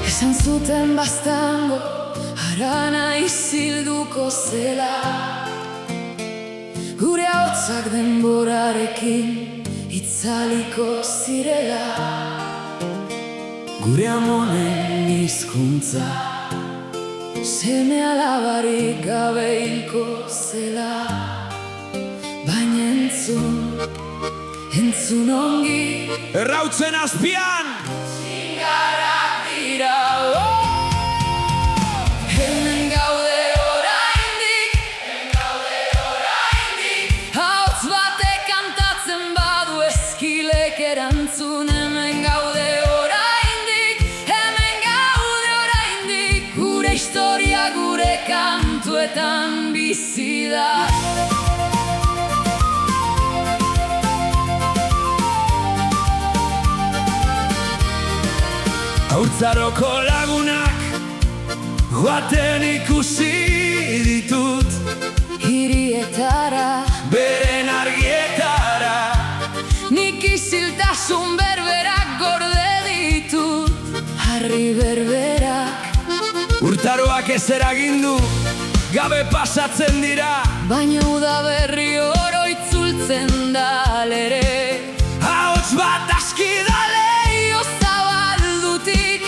Esan zuten baztango harana izilduko zela, gure ahotsak denborarekin itzaliko zirela, gure amonen hizkuntza seme alabarik gabe hilko zela. Baina entzun ongi, errautzen azpian txingarrak dira. Hemen gaude oraindik, ahots batek kantatzen badu eskilek erantzun. Hemen gaude oraindik, gure historia gure kantuetan bizi da. Haurtzaroko lagunak joaten ikusi ditut, Hirietara, beren argietara. nik isiltasun berberak gorde ditut. Harri berberak Urtaroak ez eragindu gabe pasatzen dira, baina uda berri oro itzultzen da lere. ahots bat aski da Leio zabaldutik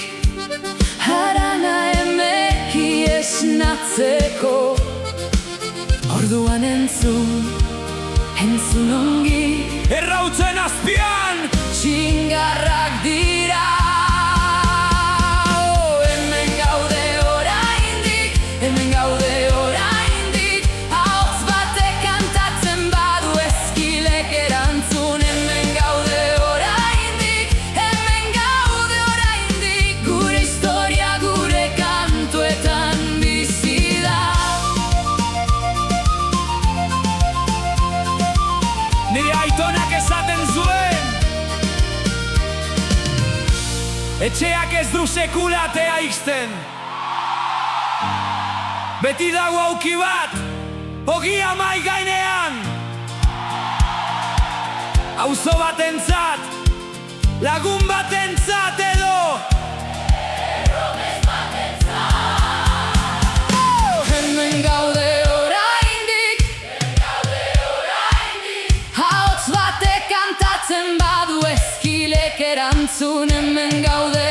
harana emeki esnatzeko. Orduan entzun ongi, errautzen azpian txingarrak dira. Hemen gaude oraindik, ahots batek kantatzen badu eskilek erantzun. Hemen gaude oraindik, gure historia gure kantuetan bizi da. nire aitonak esaten zuen, etxeak ez du sekula atea ixten. Beti dago auki bat, ogia mai gainean. Auzo batentzat, lagun batentzat edo Hemen gaude oraindik, ahots batek kantatzen badu eskilek erantzun. Hemen gaude